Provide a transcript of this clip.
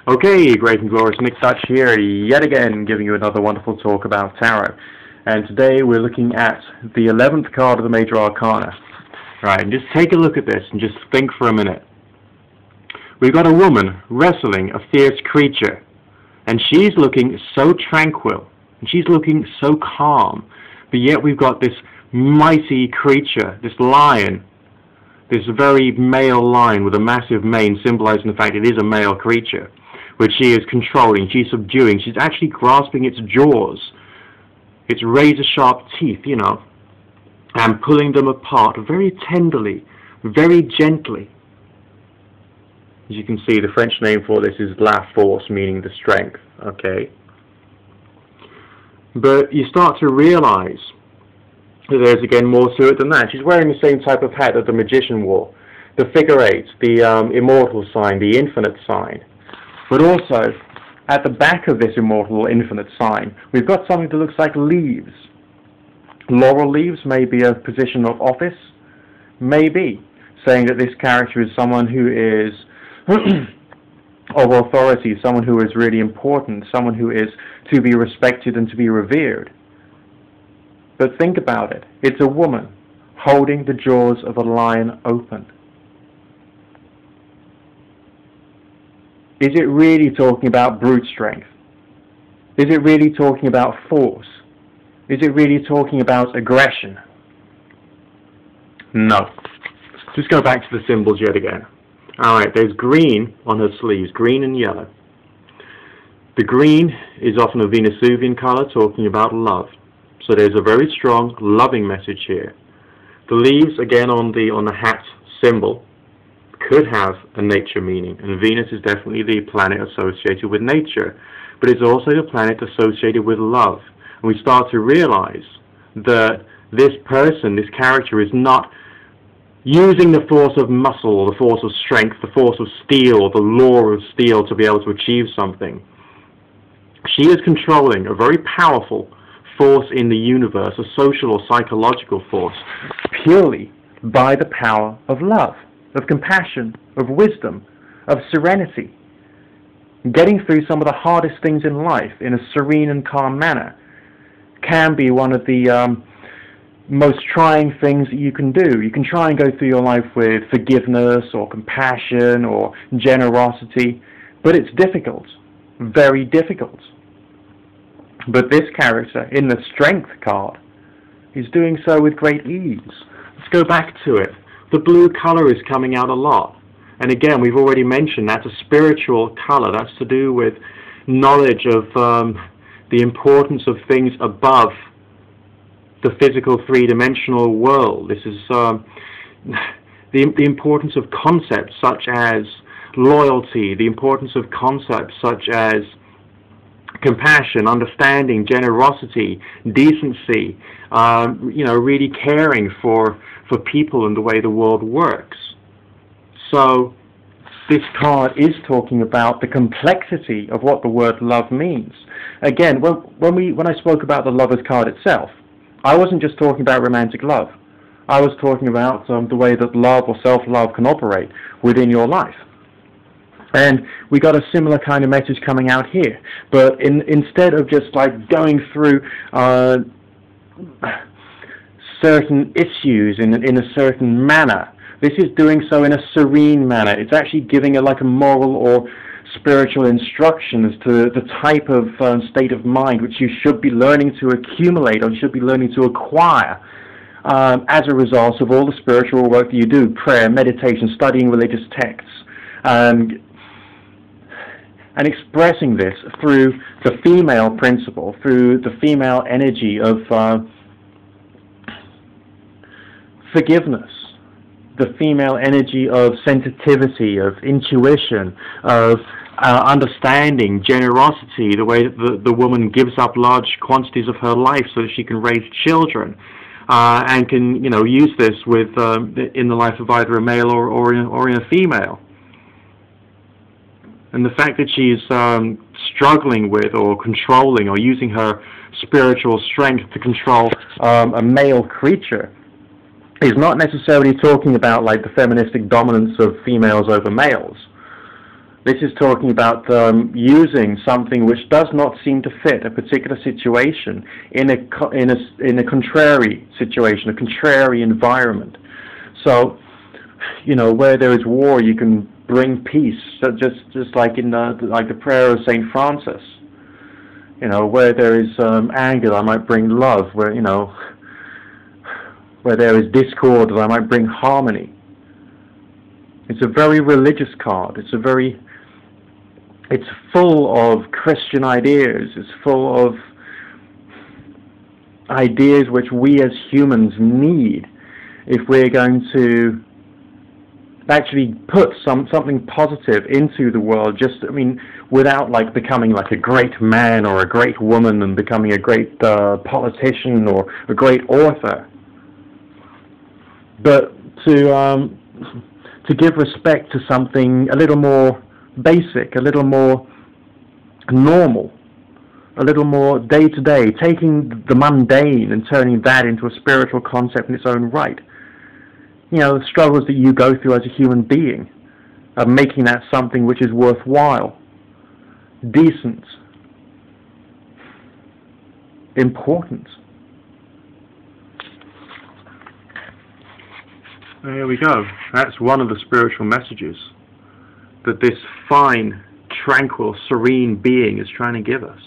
Okay, great and glorious Nick Touch here, yet again giving you another wonderful talk about tarot. And today we're looking at the 11th card of the Major Arcana. Right, and just take a look at this and just think for a minute. We've got a woman wrestling a fierce creature, and she's looking so tranquil, and she's looking so calm, but yet we've got this mighty creature, this lion, this very male lion with a massive mane, symbolizing the fact it is a male creature, which she is controlling, she's subduing, she's actually grasping its jaws, its razor-sharp teeth, you know, and pulling them apart very tenderly, very gently. As you can see, the French name for this is la force, meaning the strength, okay? But you start to realize that there's again more to it than that. She's wearing the same type of hat that the magician wore, the figure eight, the immortal sign, the infinite sign. But also, at the back of this immortal infinite sign, we've got something that looks like leaves. Laurel leaves may be a position of office, maybe, saying that this character is someone who is of authority, someone who is really important, someone who is to be respected and to be revered. But think about it. It's a woman holding the jaws of a lion open. Is it really talking about brute strength? Is it really talking about force? Is it really talking about aggression? No. Just go back to the symbols yet again. Alright, there's green on her sleeves, green and yellow. The green is often a Venusuvian color, talking about love. So there's a very strong, loving message here. The leaves, again, on the hat symbol, could have a nature meaning, and Venus is definitely the planet associated with nature, but it's also the planet associated with love. And we start to realize that this person, this character, is not using the force of muscle, or the force of strength, the force of steel, or the law of steel to be able to achieve something. She is controlling a very powerful force in the universe, a social or psychological force, purely by the power of love, of compassion, of wisdom, of serenity. Getting through some of the hardest things in life in a serene and calm manner can be one of the most trying things that you can do. You can try and go through your life with forgiveness or compassion or generosity, but it's difficult, very difficult. But this character, in the Strength card, is doing so with great ease. Let's go back to it. The blue color is coming out a lot. And again, we've already mentioned that's a spiritual color. That's to do with knowledge of the importance of things above the physical three-dimensional world. This is the importance of concepts such as loyalty, the importance of concepts such as compassion, understanding, generosity, decency, you know, really caring for people and the way the world works. So this card is talking about the complexity of what the word love means. Again, when I spoke about the Lover's card itself, I wasn't just talking about romantic love. I was talking about the way that love or self-love can operate within your life. And we got a similar kind of message coming out here. But instead of just like going through certain issues in a certain manner, this is doing so in a serene manner. It's actually giving it like a moral or spiritual instruction as to the type of state of mind which you should be learning to accumulate or should be learning to acquire as a result of all the spiritual work that you do, prayer, meditation, studying religious texts, and expressing this through the female principle, through the female energy of forgiveness, the female energy of sensitivity, of intuition, of understanding, generosity, the way that the woman gives up large quantities of her life so that she can raise children, and can, you know, use this with in the life of either a male or in a female. And the fact that she's struggling with or controlling or using her spiritual strength to control a male creature is not necessarily talking about like the feministic dominance of females over males. This is talking about using something which does not seem to fit a particular situation in a contrary situation, a contrary environment. So, you know, where there is war, you can bring peace. So just like in the prayer of Saint Francis. You know, where there is anger, I might bring love. Where, you know, where there is discord, I might bring harmony. It's a very religious card. It's full of Christian ideas. It's full of ideas which we as humans need if we're going to actually put something positive into the world. Just, I mean, without like becoming like a great man or a great woman and becoming a great politician or a great author, but to give respect to something a little more basic, a little more normal, a little more day-to-day, taking the mundane and turning that into a spiritual concept in its own right. You know, the struggles that you go through as a human being, of making that something which is worthwhile, decent, important. There we go. That's one of the spiritual messages that this fine, tranquil, serene being is trying to give us.